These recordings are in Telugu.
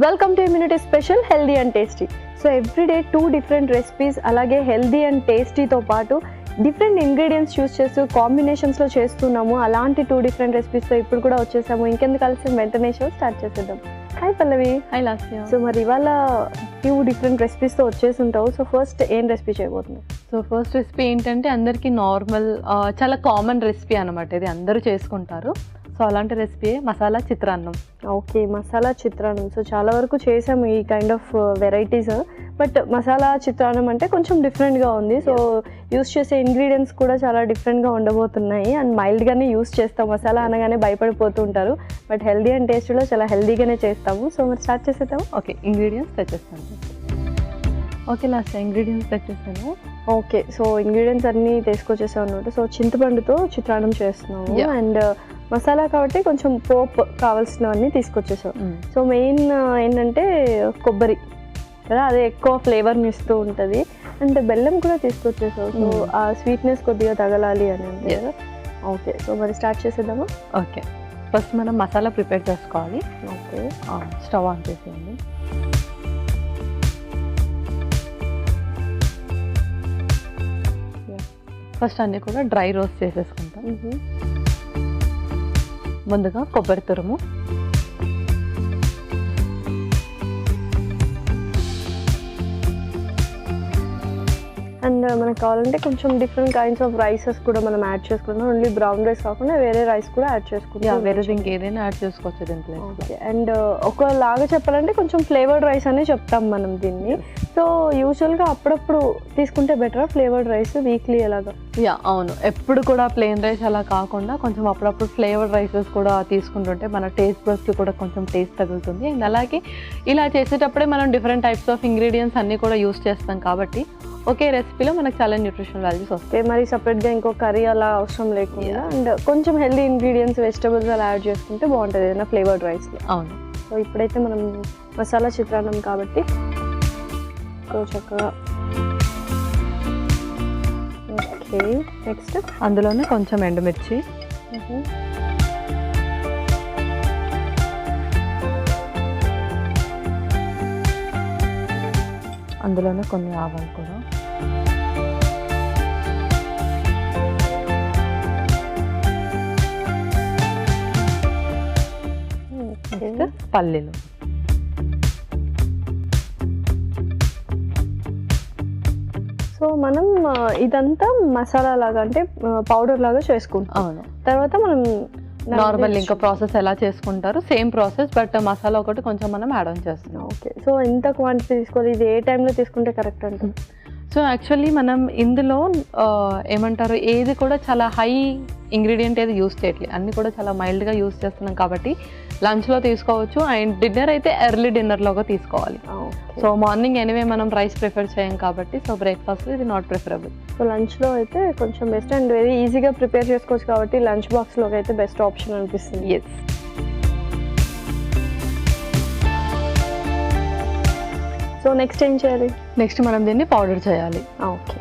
Welcome to immunity special healthy and tasty. So everyday 2 different recipes, అలాగే హెల్దీ అండ్ టేస్టీతో పాటు డిఫరెంట్ ఇంగ్రీడియంట్స్ చూస్ చేస్తూ కాంబినేషన్స్లో చేస్తున్నాము. అలాంటి 2 డిఫరెంట్ రెసిపీస్తో ఇప్పుడు కూడా వచ్చేసాము. ఇంకెందుకు కలిసి వెంటనే షో స్టార్ట్ చేసేద్దాం. హాయ్ పల్లవి. హాయ్ లాస్య. సో మరి ఇవాళ 2 డిఫరెంట్ రెసిపీస్తో వచ్చేసి ఉంటావు. సో ఫస్ట్ ఏం రెసిపీ చేయబోతుంది? సో ఫస్ట్ రెసిపీ ఏంటంటే అందరికీ నార్మల్, చాలా కామన్ రెసిపీ అనమాట. ఇది అందరూ చేసుకుంటారు. సో అలాంటి రెసిపీ మసాలా చిత్రాన్నం. ఓకే, మసాలా చిత్రాన్నం. సో చాలా వరకు చేసాము ఈ kind of varieties, but masala చిత్రాన్నం అంటే కొంచెం డిఫరెంట్గా ఉంది. సో యూస్ చేసే ఇంగ్రీడియంట్స్ కూడా చాలా డిఫరెంట్గా ఉండబోతున్నాయి అండ్ మైల్డ్గానే యూస్ చేస్తాం. మసాలా అనగానే భయపడిపోతూ ఉంటారు, బట్ హెల్దీ అండ్ టేస్టీలో చాలా హెల్దీగానే చేస్తాము. సో మరి స్టార్ట్ చేసేద్దాము. ఓకే, ఇంగ్రీడియంట్స్ తెచ్చేస్తాను. ఓకే లాస్ట్ ఇంగ్రీడియంట్స్ తెచ్చేస్తాను. ఓకే, సో ఇంగ్రీడియంట్స్ అన్నీ తీసుకొచ్చేసాం అన్నమాట. సో చింతపండుతో చిత్రాన్నం చేస్తున్నాము అండ్ మసాలా కాబట్టి కొంచెం పోపు కావాల్సినవన్నీ తీసుకొచ్చేసాం. సో మెయిన్ ఏంటంటే కొబ్బరి కదా, అదే ఎక్కువ ఫ్లేవర్ని ఇస్తూ ఉంటుంది. అండ్ బెల్లం కూడా తీసుకొచ్చేసాం. సో ఆ స్వీట్నెస్ కొద్దిగా తగలాలి అని అంటే కదా. ఓకే, సో మరి స్టార్ట్ చేసేద్దామా? ఓకే, ఫస్ట్ మనం మసాలా ప్రిపేర్ చేసుకోవాలి. ఓకే, స్టవ్ ఆన్ చేసేయండి. ఫస్ట్ అన్నీ కూడా డ్రై రోస్ట్ చేసేసుకుంటాం. ముందుగా కొబ్బరి తురుము, అండ్ మనకు కావాలంటే కొంచెం డిఫరెంట్ కైండ్స్ ఆఫ్ రైసెస్ కూడా మనం యాడ్ చేసుకుంటాం. ఓన్లీ బ్రౌన్ రైస్ కాకుండా వేరే రైస్ కూడా యాడ్ చేసుకుంటాం. వేరే ఇంకేదైనా యాడ్ చేసుకోవచ్చు దీంట్లో. ఓకే, అండ్ ఒకలాగా చెప్పాలంటే కొంచెం ఫ్లేవర్డ్ రైస్ అనే చెప్తాం మనం దీన్ని. సో యూజువల్గా అప్పుడప్పుడు తీసుకుంటే బెటరా ఫ్లేవర్డ్ రైస్, వీక్లీ ఎలాగా? అవును, ఎప్పుడు కూడా ప్లెయిన్ రైస్ అలా కాకుండా కొంచెం అప్పుడప్పుడు ఫ్లేవర్డ్ రైసెస్ కూడా తీసుకుంటుంటే మన టేస్ట్ బడ్స్కి కూడా కొంచెం టేస్ట్ తగులుతుంది. అండ్ అలాగే ఇలా చేసేటప్పుడే మనం డిఫరెంట్ టైప్స్ ఆఫ్ ఇంగ్రీడియంట్స్ అన్నీ కూడా యూస్ చేస్తాం కాబట్టి ఒకే రెసిపీలో మనకు చాలా న్యూట్రిషనల్ వాల్యూస్ వస్తాయి. మరి సపరేట్గా ఇంకో కర్రీ అలా అవసరం లేకుండా అండ్ కొంచెం హెల్దీ ఇంగ్రీడియంట్స్, వెజిటబుల్స్ అలా యాడ్ చేసుకుంటే బాగుంటుంది ఏదైనా ఫ్లేవర్డ్ రైస్లో. అవును. సో ఇప్పుడైతే మనం మసాలా చిత్రాన్నం కాబట్టి సో చక్కగా. ఓకే, నెక్స్ట్ అందులోనే కొంచెం ఎండుమిర్చి, అందులోనే కొన్ని ఆవాలు కూడా, పల్లీలు, సో మనం ఇదంతా మసాలా లాగా అంటే పౌడర్ లాగా చేసుకుంటాం. అవును. తర్వాత మనం నార్మల్ ఇంకా ప్రాసెస్ ఎలా చేసుకుంటారు సేమ్ ప్రాసెస్, బట్ మసాలా ఒకటి కొంచెం మనం యాడ్ ఆన్ చేస్తున్నాం. ఓకే, సో ఎంత క్వాంటిటీ తీసుకోవాలి, ఇది ఏ టైంలో తీసుకుంటే కరెక్ట్ అంటే? సో యాక్చువల్లీ మనం ఇందులో ఏమంటారు, ఏది కూడా చాలా హై ఇంగ్రీడియంట్ ఏది యూస్ చేయట్లేదు, అన్నీ కూడా చాలా మైల్డ్గా యూస్ చేస్తున్నాం కాబట్టి లంచ్లో తీసుకోవచ్చు. అండ్ డిన్నర్ అయితే ఎర్లీ డిన్నర్లోగా తీసుకోవాలి. సో మార్నింగ్ ఎనీవే మనం రైస్ ప్రిఫర్ చేయం కాబట్టి సో బ్రేక్ఫాస్ట్లో ఇది నాట్ ప్రిఫరబుల్. సో లంచ్లో అయితే కొంచెం బెస్ట్ అండ్ వెరీ ఈజీగా ప్రిపేర్ చేసుకోవచ్చు కాబట్టి లంచ్ బాక్స్లోకి అయితే బెస్ట్ ఆప్షన్ అనిపిస్తుంది. ఎస్. సో నెక్స్ట్ ఏం చేయాలి? నెక్స్ట్ మనం దీన్ని పౌడర్ చేయాలి. ఓకే,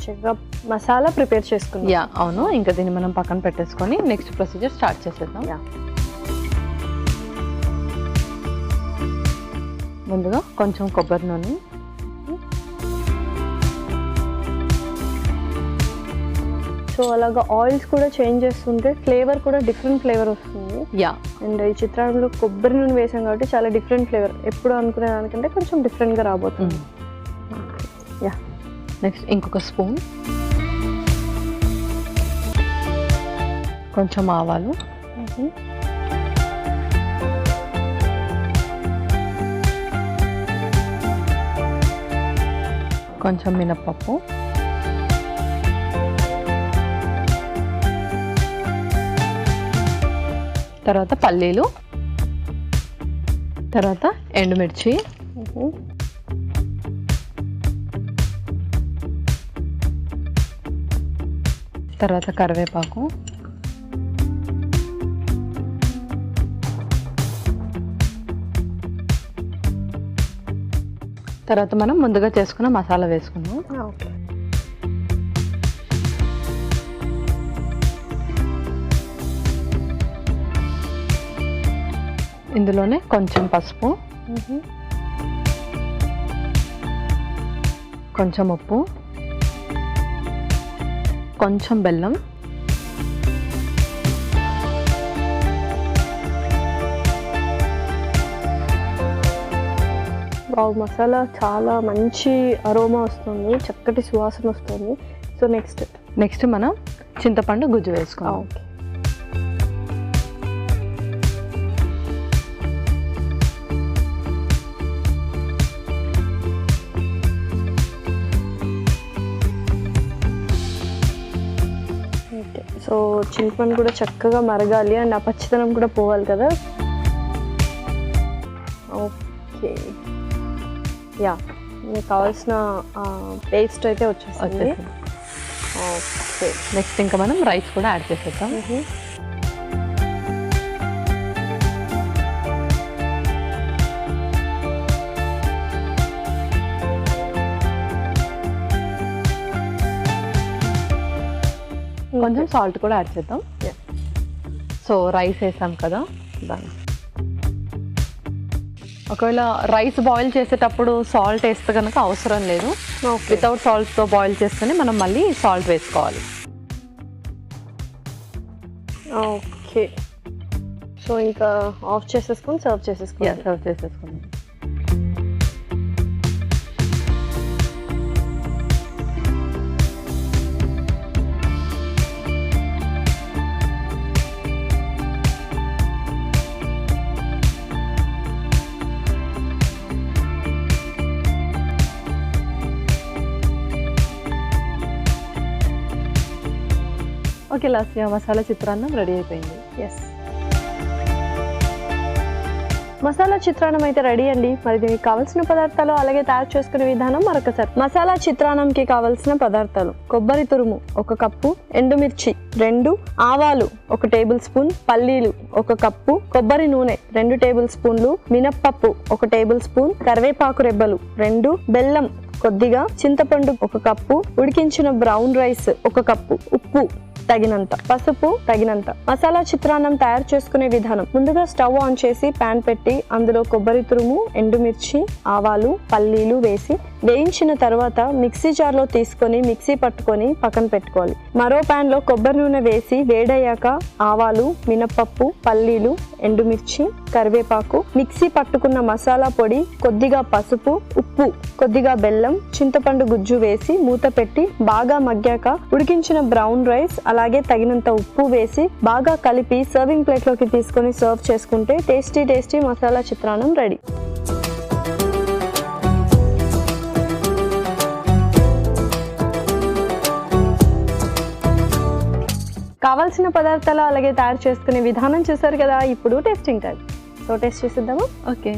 చక్కగా మసాలా ప్రిపేర్ చేసుకుందాం. అవును, ఇంకా దీన్ని మనం పక్కన పెట్టేసుకొని నెక్స్ట్ ప్రొసీజర్ స్టార్ట్ చేసేద్దాం. ముందుగా కొంచెం కొబ్బరి నూనె, సో అలాగా ఆయిల్స్ కూడా చేంజ్ చేస్తుంటే ఫ్లేవర్ కూడా డిఫరెంట్ ఫ్లేవర్ వస్తుంది. అండ్ ఈ చిత్రాన్నంలో కొబ్బరి నూనె వేసాం కాబట్టి చాలా డిఫరెంట్ ఫ్లేవర్, ఎప్పుడు అనుకునే దానికంటే కొంచెం డిఫరెంట్గా రాబోతుంది. నెక్స్ట్ ఇంకొక స్పూన్, కొంచెం ఆవాలు, కొంచెం మినప్పప్పు, తర్వాత పల్లీలు, తర్వాత ఎండుమిర్చి, తర్వాత కరివేపాకు, తర్వాత మనం ముందుగా చేసుకున్న మసాలా వేసుకున్నాం. ఓకే. ఇందులోనే కొంచెం పసుపు, కొంచెం ఉప్పు, కొంచెం బెల్లం, వావ్, మసాలా చాలా మంచి అరోమా వస్తుంది, చక్కటి సువాసన వస్తుంది. సో నెక్స్ట్ మనం చింతపండు గుజ్జు వేసుకున్నాం. ఓకే. సో చింతపండు కూడా చక్కగా మరగాలి అండ్ ఆ పచ్చితనం కూడా పోవాలి కదా. ఓకే, యా, మీకు కావాల్సిన పేస్ట్ అయితే వచ్చేస్తుంది. ఓకే, నెక్స్ట్ ఇంకా మనం రైస్ కూడా యాడ్ చేసేద్దాం. కొంచెం సాల్ట్ కూడా యాడ్ చేద్దాం. సో రైస్ వేసాం కదా, దాన్ని ఒకవేళ రైస్ బాయిల్ చేసేటప్పుడు సాల్ట్ వేస్తే కనుక అవసరం లేదు. వితౌట్ సాల్ట్తో బాయిల్ చేస్తేనే మనం మళ్ళీ సాల్ట్ వేసుకోవాలి. ఓకే, సో ఇంకా ఆఫ్ చేసేసుకొని సర్వ్ చేసేసుకుందాం. ఓకే, లాస్ట్గా మసాలా చిత్రాన్నం రెడీ అయిపోయింది. ఎస్, మసాలా చిత్రాన్నం అయితే రెడీ అండి. మరి దీనికి కావాల్సిన పదార్థాలు అలాగే తయారు చేసుకునే విధానం మరొకసారి. మసాలా చిత్రాన్నంకి కావాల్సిన పదార్థాలు: కొబ్బరి తురుము 1 కప్పు, ఎండుమిర్చి 2, ఆవాలు 1 టేబుల్ స్పూన్, పల్లీలు 1 కప్పు, కొబ్బరి నూనె 2 టేబుల్ స్పూన్లు, మినప్పప్పు 1 టేబుల్ స్పూన్, కరివేపాకు రెబ్బలు 2, బెల్లం కొద్దిగా, చింతపండు 1 కప్పు, ఉడికించిన బ్రౌన్ రైస్ 1 కప్పు, ఉప్పు తగినంత, పసుపు తగినంత. మసాలా చిత్రాన్నం తయారు చేసుకునే విధానం: ముందుగా స్టవ్ ఆన్ చేసి ప్యాన్ పెట్టి అందులో కొబ్బరి తురుము, ఎండుమిర్చి, ఆవాలు, పల్లీలు వేసి వేయించిన తర్వాత మిక్సీ జార్లో తీసుకొని మిక్సీ పట్టుకొని పక్కన పెట్టుకోవాలి. మరో ప్యాన్ లో కొబ్బరి నూనె వేసి వేడయ్యాక ఆవాలు, మినపప్పు, పల్లీలు, ఎండుమిర్చి, కరివేపాకు, మిక్సీ పట్టుకున్న మసాలా పొడి, కొద్దిగా పసుపు, ఉప్పు, కొద్దిగా బెల్లం, చింతపండు గుజ్జు వేసి మూత పెట్టి బాగా మగ్గాక ఉడికించిన బ్రౌన్ రైస్ అలాగే తగినంత ఉప్పు వేసి బాగా కలిపి సర్వింగ్ ప్లేట్లోకి తీసుకొని సర్వ్ చేసుకుంటే టేస్టీ మసాలా చిత్రాన్నం రెడీ. కావాల్సిన పదార్థాలు అలాగే తయారు చేసుకునే విధానం చూసారు కదా. ఇప్పుడు టేస్టింగ్ టైం. సో టేస్ట్ చేసిద్దామా? ఓకే,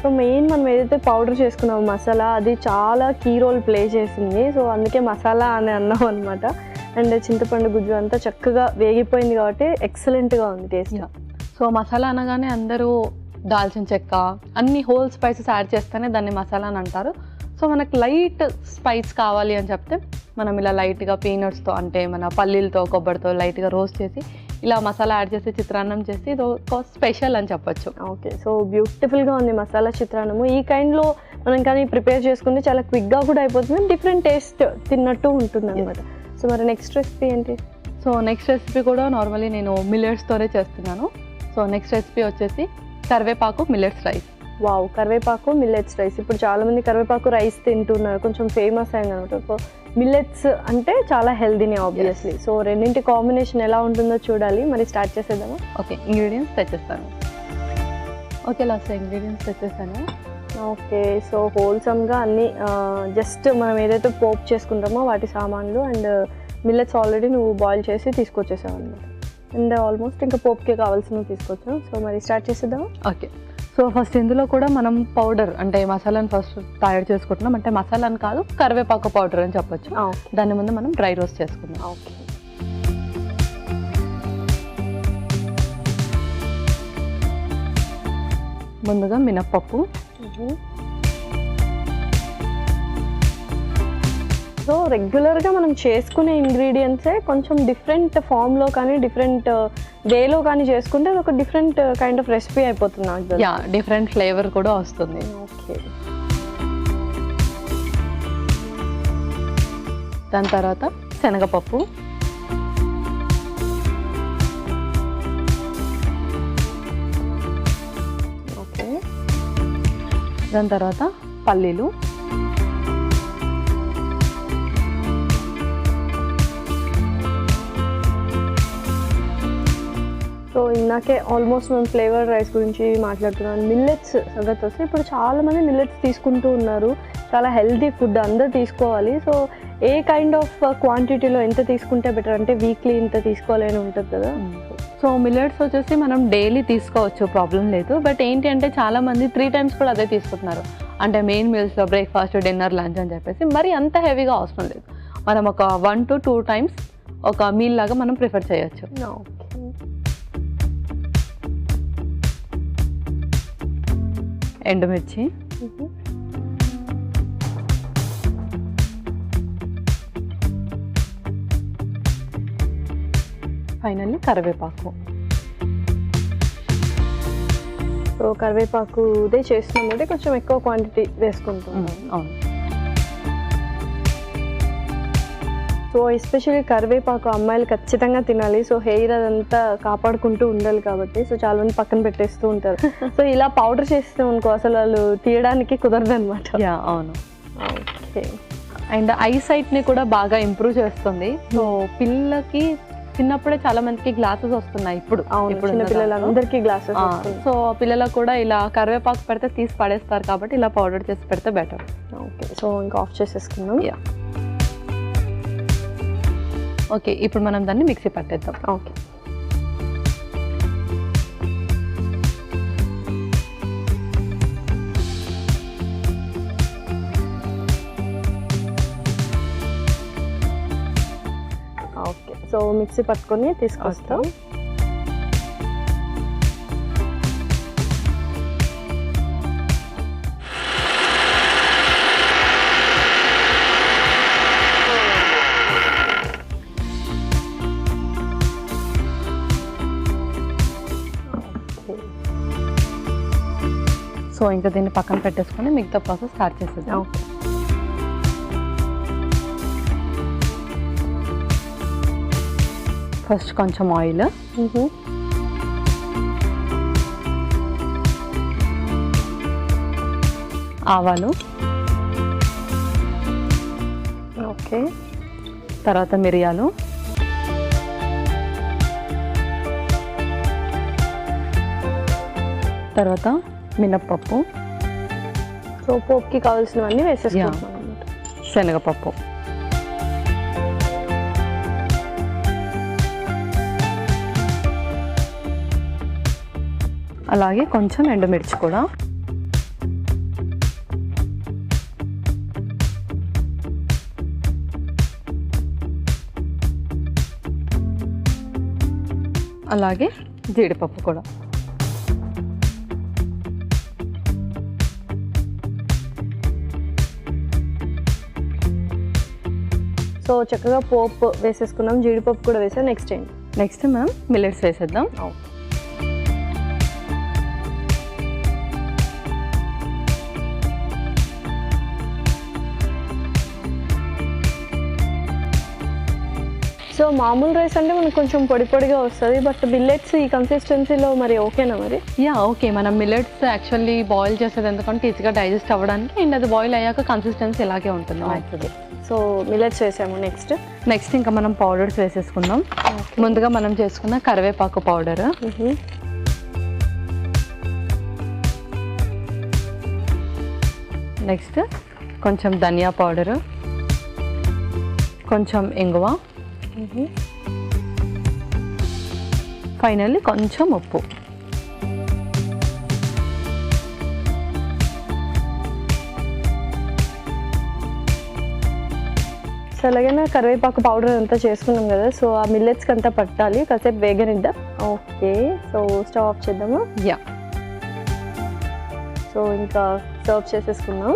సో మెయిన్ మనం ఏదైతే పౌడర్ చేసుకున్నామో మసాలా, అది చాలా కీ రోల్ ప్లే చేసింది. సో అందుకే మసాలా అని అన్నాం అనమాట. అండ్ చింతపండు గుజ్జు అంతా చక్కగా వేగిపోయింది కాబట్టి ఎక్సలెంట్గా ఉంది టేస్ట్. సో మసాలా అనగానే అందరూ దాల్చిన చెక్క, అన్ని హోల్ స్పైసెస్ యాడ్ చేస్తేనే దాన్ని మసాలా అని అంటారు. సో మనకు లైట్ స్పైస్ కావాలి అని చెప్తే మనం ఇలా లైట్గా పీనట్స్తో, అంటే మన పల్లీలతో, కొబ్బరితో లైట్గా రోస్ట్ చేసి ఇలా మసాలా యాడ్ చేసి చిత్రాన్నం చేసి ఇది ఒక స్పెషల్ అని చెప్పొచ్చు. ఓకే, సో బ్యూటిఫుల్గా ఉంది మసాలా చిత్రాన్నము. ఈ కైండ్లో మనం కానీ ప్రిపేర్ చేసుకుంటే చాలా క్విక్గా కూడా అయిపోతుంది, డిఫరెంట్ టేస్ట్ తిన్నట్టు ఉంటుంది అనమాట. సో మరి నెక్స్ట్ రెసిపీ ఏంటి? సో నెక్స్ట్ రెసిపీ కూడా నార్మల్లీ నేను మిల్లెట్స్తోనే చేస్తున్నాను. సో నెక్స్ట్ రెసిపీ వచ్చేసి కరివేపాకు మిల్లెట్స్ రైస్. వావ్, కరివేపాకు మిల్లెట్స్ రైస్. ఇప్పుడు చాలామంది కరివేపాకు రైస్ తింటున్నారు, కొంచెం ఫేమస్ అయింది అనమాట. మిల్లెట్స్ అంటే చాలా హెల్దీనే ఆబ్వియస్లీ. సో రెండింటి కాంబినేషన్ ఎలా ఉంటుందో చూడాలి. మరి స్టార్ట్ చేసేద్దామా? ఓకే, ఇంగ్రీడియంట్స్ తెచ్చేస్తాను. ఓకే, లాస్ట్ ఇంగ్రీడియంట్స్ తెచ్చేస్తాను. ఓకే. సో హోల్సమ్గా అన్నీ జస్ట్ మనం ఏదైతే పోప్ చేసుకుంటామో వాటి సామాన్లు అండ్ మిల్లెట్స్ ఆల్రెడీ నువ్వు బాయిల్ చేసి తీసుకొచ్చేసావు అనమాట. అండ్ ఆల్మోస్ట్ ఇంకా పోప్కే కావాల్సినవి తీసుకొచ్చాం. సో మరి స్టార్ట్ చేసేద్దాం. ఓకే. సో ఫస్ట్ ఇందులో కూడా మనం పౌడర్ అంటే మసాలాను ఫస్ట్ తయారు చేసుకుంటున్నాం. అంటే మసాలాను కాదు, కరివేపాకు పౌడర్ అని చెప్పొచ్చు. దాని ముందు మనం డ్రై రోస్ట్ చేసుకుందాం. ఓకే. ముందుగా మినప్పప్పు. సో రెగ్యులర్గా మనం చేసుకునే ఇంగ్రీడియంట్సే కొంచెం డిఫరెంట్ ఫామ్లో కానీ డిఫరెంట్ వేలో కానీ చేసుకుంటే అది ఒక డిఫరెంట్ కైండ్ ఆఫ్ రెసిపీ అయిపోతుంది నాకు. యా, డిఫరెంట్ ఫ్లేవర్ కూడా వస్తుంది. ఓకే. దాని తర్వాత శనగపప్పు, ఓకే. దాని తర్వాత పల్లీలు, సో ఇందాకే ఆల్మోస్ట్ మనం ఫ్లేవర్ రైస్ గురించి మాట్లాడుతున్నాను. మిల్లెట్స్ సంగతి వస్తే ఇప్పుడు చాలామంది మిల్లెట్స్ తీసుకుంటూ ఉన్నారు. చాలా హెల్తీ ఫుడ్ అందరూ తీసుకోవాలి. సో ఏ కైండ్ ఆఫ్ క్వాంటిటీలో ఎంత తీసుకుంటే బెటర్, అంటే వీక్లీ ఇంత తీసుకోవాలి అని ఉంటుంది కదా. సో మిల్లెట్స్ వచ్చేసి మనం డైలీ తీసుకోవచ్చు, ప్రాబ్లం లేదు. బట్ ఏంటి అంటే చాలామంది 3 times కూడా అదే తీసుకుంటున్నారు. అంటే మెయిన్ మీల్స్లో బ్రేక్ఫాస్ట్, డిన్నర్, లంచ్ అని చెప్పేసి మరి అంత హెవీగా అవసరం లేదు. మనం ఒక 1 to 2 times ఒక మీల్ లాగా మనం ప్రిఫర్ చేయొచ్చు. ఓకే. ఎండుమిర్చి, ఫైనల్లీ కరివేపాకు. సో కరివేపాకు ఇదే చేస్తున్నామంటే కొంచెం ఎక్కువ క్వాంటిటీ వేసుకుంటున్నాం. అవును. సో ఎస్పెషల్లీ కరివేపాకు అమ్మాయిలు ఖచ్చితంగా తినాలి. సో హెయిర్ అదంతా కాపాడుకుంటూ ఉండాలి కాబట్టి సో చాలా మంది పక్కన పెట్టేస్తూ ఉంటారు. సో ఇలా పౌడర్ చేస్తే అనుకో అసలు వాళ్ళు తీయడానికి కుదరదు అనమాట. యా, అవును. ఓకే. అండ్ ఐ సైట్ని కూడా బాగా ఇంప్రూవ్ చేస్తుంది. సో పిల్లలకి చిన్నప్పుడే చాలా మందికి గ్లాసెస్ వస్తున్నాయి ఇప్పుడు. చిన్న పిల్లలందరికీ గ్లాసెస్. సో పిల్లలకు కూడా ఇలా కరివేపాకు పెడితే తీసి పడేస్తారు కాబట్టి ఇలా పౌడర్ చేసి పెడితే బెటర్. ఓకే. సో ఇంకా ఆఫ్ చేసేసుకుందాం. యా. ఓకే, ఇప్పుడు మనం దాన్ని మిక్సీ పట్టేద్దాం. ఓకే. ఓకే. సో మిక్సీ పట్టుకొని తీసుకొస్తాం. సో ఇంకా దీన్ని పక్కన పెట్టేసుకొని మిగతా ప్రాసెస్ స్టార్ట్ చేసేద్దాం. ఓకే. ఫస్ట్ కొంచెం ఆయిల్, ఆవాలు, ఓకే. తర్వాత మిరియాలు, తర్వాత మినప్పప్పు, సో పోప్కి కావాల్సినవన్నీ వేసేసుకుంటాం అన్నమాట. శనగపప్పు, అలాగే కొంచెం ఎండుమిర్చి కూడా, అలాగే జీడిపప్పు కూడా. సో చక్కగా పోప్ వేసేసుకున్నాం, జీడిపప్పు కూడా వేసాం. నెక్స్ట్ ఏంటి? నెక్స్ట్ మనం మిల్లెట్స్ వేసేద్దాం. సో మామూలు రైస్ అంటే మనకు కొంచెం పొడి పొడిగా వస్తుంది, బట్ మిల్లెట్స్ ఈ కన్సిస్టెన్సీలో మరి ఓకేనా మరి? Yeah, okay. మనం మిల్లెట్స్ యాక్చువల్లీ బాయిల్ చేసేది ఎందుకంటే ఈజీగా డైజెస్ట్ అవ్వడానికి, అండ్ అది బాయిల్ అయ్యాక కన్సిస్టెన్సీ ఇలాగే ఉంటుంది యాక్చువల్లీ. సో మిల్లెట్స్ వేసాము. నెక్స్ట్ ఇంకా మనం పౌడర్స్ వేసేసుకుందాం. ముందుగా మనం చేసుకున్న కరివేపాకు పౌడర్, నెక్స్ట్ కొంచెం ధనియా పౌడరు, కొంచెం ఇంగువ, ఫైనల్లీ కొంచెం ఉప్పు. సో అలాగే కరివేపాకు పౌడర్ అంతా చేసుకున్నాం కదా, సో ఆ మిల్లెట్స్కి అంతా పట్టాలి, కాసేపు వేగనిద్దాం. ఓకే, సో స్టవ్ ఆఫ్ చేద్దామా? యా. సో ఇంకా సర్వ్ చేసేసుకున్నాం.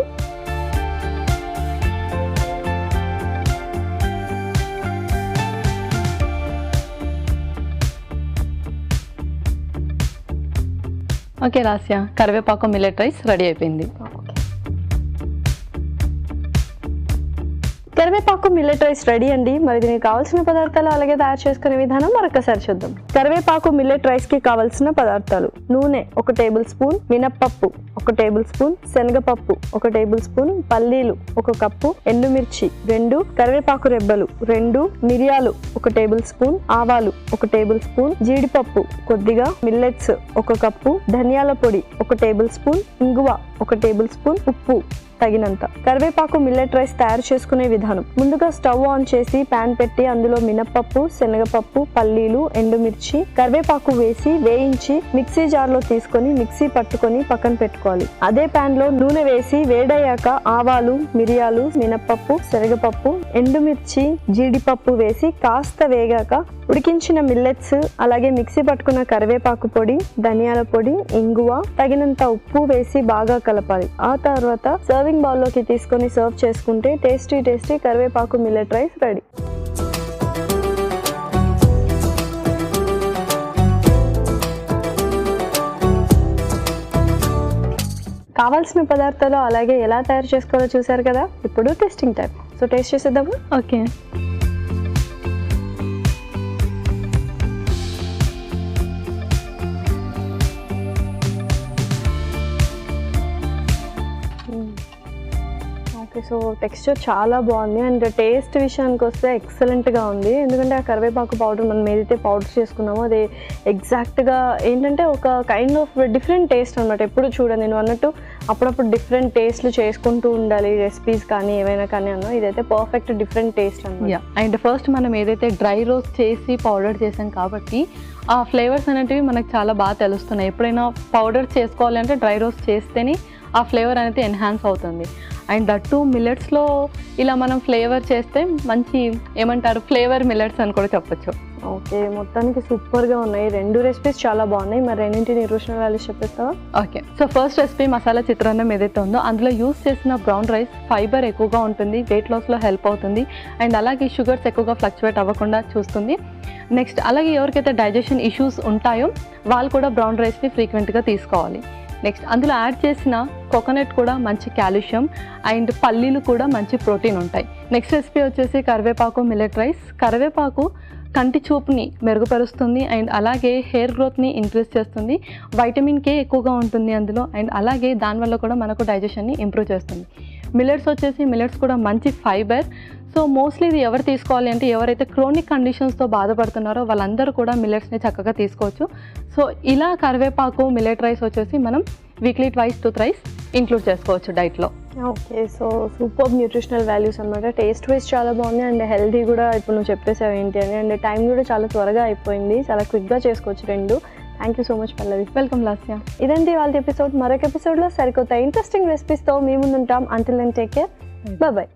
ఓకే లాస్య, కరివేపాకు మిల్లెట్ రైస్ రెడీ అయిపోయింది. కరివేపాకు మిల్లెట్ రైస్ రెడీ అండి. మరి దీనికి కావాల్సిన పదార్థాలు అలాగే తయారు చేసుకునే విధానం మరొకసారి చూద్దాం. కరివేపాకు మిల్లెట్ రైస్ కి కావాల్సిన పదార్థాలు: నూనె 1 టేబుల్ స్పూన్, మినప్పప్పు 1 టేబుల్ స్పూన్, శనగపప్పు 1 టేబుల్ స్పూన్, పల్లీలు 1 కప్పు, ఎండుమిర్చి 2, కరివేపాకు రెబ్బలు 2, మిరియాలు 1 టేబుల్ స్పూన్, ఆవాలు 1 టేబుల్ స్పూన్, జీడిపప్పు కొద్దిగా, మిల్లెట్స్ 1 కప్పు, ధనియాల పొడి 1 టేబుల్ స్పూన్, ఇంగువ 1 టేబుల్ స్పూన్, ఉప్పు తగినంత. కరివేపాకు మిల్లెట్ రైస్ తయారు చేసుకునే విధానం: ముందుగా స్టవ్ ఆన్ చేసి ప్యాన్ పెట్టి అందులో మినప్పప్పు, శనగపప్పు, పల్లీలు, ఎండుమిర్చి, కరివేపాకు వేసి వేయించి మిక్సీ జార్లో తీసుకొని మిక్సీ పట్టుకొని పక్కన పెట్టుకోవాలి. అదే ప్యాన్ లో నూనె వేసి వేడయ్యాక ఆవాలు, మిరియాలు, మినప్పప్పు, శనగపప్పు, ఎండుమిర్చి, జీడిపప్పు వేసి కాస్త వేగాక ఉడికించిన మిల్లెట్స్ అలాగే మిక్సీ పట్టుకున్న కరివేపాకు పొడి, ధనియాల పొడి, ఇంగువ, తగినంత ఉప్పు వేసి బాగా కలపాలి. ఆ తర్వాత సర్వింగ్ బౌల్లోకి తీసుకొని సర్వ్ చేసుకుంటే టేస్టీ కరివేపాకు మిల్లెట్ రైస్ రెడీ. కావాల్సిన పదార్థాలు అలాగే ఎలా తయారు చేసుకోవాలో చూసారు కదా. ఇప్పుడు టెస్టింగ్ టైం. సో టేస్ట్ చేసేద్దాము. ఓకే. ఓకే, సో టెక్స్చర్ చాలా బాగుంది అండ్ టేస్ట్ విషయానికి వస్తే ఎక్సలెంట్గా ఉంది. ఎందుకంటే ఆ కరివేపాకు పౌడర్ మనం ఏదైతే పౌడర్ చేసుకున్నామో అది ఎగ్జాక్ట్గా ఏంటంటే ఒక కైండ్ ఆఫ్ డిఫరెంట్ టేస్ట్ అనమాట. ఎప్పుడు చూడండి నేను అన్నట్టు అప్పుడప్పుడు డిఫరెంట్ టేస్ట్లు చేసుకుంటూ ఉండాలి, రెసిపీస్ కానీ ఏమైనా కానీ అన్న ఇదైతే పర్ఫెక్ట్ డిఫరెంట్ టేస్ట్ అనమాట. అండ్ ఫస్ట్ మనం ఏదైతే డ్రై రోస్ట్ చేసి పౌడర్ చేసాం కాబట్టి ఆ ఫ్లేవర్స్ అనేటివి మనకు చాలా బాగా తెలుస్తున్నాయి. ఎప్పుడైనా పౌడర్ చేసుకోవాలి అంటే డ్రై రోస్ట్ చేస్తేనే ఆ ఫ్లేవర్ అనేది ఎన్హాన్స్ అవుతుంది. అండ్ దట్టు మిల్లెట్స్లో ఇలా మనం ఫ్లేవర్ చేస్తే మంచి ఏమంటారు ఫ్లేవర్ మిల్లెట్స్ అని కూడా చెప్పొచ్చు. ఓకే, మొత్తానికి సూపర్గా ఉన్నాయి. 2 రెసిపీస్ చాలా బాగున్నాయి. మరి రెండింటి న్యూట్రిషనల్ వాల్యూస్ చెప్పేస్తావా? ఓకే, సో ఫస్ట్ రెసిపీ మసాలా చిత్రాన్నం ఏదైతే ఉందో అందులో యూస్ చేసిన బ్రౌన్ రైస్ ఫైబర్ ఎక్కువగా ఉంటుంది, వెయిట్ లాస్లో హెల్ప్ అవుతుంది అండ్ అలాగే షుగర్స్ ఎక్కువగా ఫ్లక్చువేట్ అవ్వకుండా చూస్తుంది. నెక్స్ట్ అలాగే ఎవరికైతే డైజెషన్ ఇష్యూస్ ఉంటాయో వాళ్ళు కూడా బ్రౌన్ రైస్ని ఫ్రీక్వెంట్గా తీసుకోవాలి. నెక్స్ట్ అందులో యాడ్ చేసిన కోకోనట్ కూడా మంచి కాల్షియం అండ్ పల్లీలు కూడా మంచి ప్రోటీన్ ఉంటాయి. నెక్స్ట్ రెసిపీ వచ్చేసి కరివేపాకు మిల్లెట్ రైస్. కరివేపాకు కంటి చూపుని మెరుగుపరుస్తుంది అండ్ అలాగే హెయిర్ గ్రోత్ని ఇంక్రీజ్ చేస్తుంది. వైటమిన్ కే ఎక్కువగా ఉంటుంది అందులో అండ్ అలాగే దానివల్ల కూడా మనకు డైజెషన్ని ఇంప్రూవ్ చేస్తుంది. మిల్లెట్స్ కూడా మంచి ఫైబర్. సో మోస్ట్లీ ఇది ఎవరు తీసుకోవాలి అంటే ఎవరైతే క్రోనిక్ కండిషన్స్తో బాధపడుతున్నారో వాళ్ళందరూ కూడా మిల్లెట్స్ని చక్కగా తీసుకోవచ్చు. సో ఇలా కరివేపాకు మిల్లెట్ రైస్ వచ్చేసి మనం వీక్లీ 2 థ్రైస్ ఇంక్లూడ్ చేసుకోవచ్చు డైట్లో. Okay, so super nutritional values అనమాట. టేస్ట్ వైజ్ చాలా బాగుంది అండ్ హెల్తీ కూడా. ఇప్పుడు నువ్వు చెప్పేసావు ఏంటి అని. అండ్ టైం కూడా చాలా త్వరగా అయిపోయింది, చాలా క్విక్గా చేసుకోవచ్చు 2. Thank you so much Pallavi. Welcome Lasya. ఇదండి వాళ్ళ ఎపిసోడ్. మరొక ఎపిసోడ్లో సరికొత్త ఇంట్రెస్టింగ్ రెసిపీస్తో మీ ముందుంటాం. Until then take care, bye.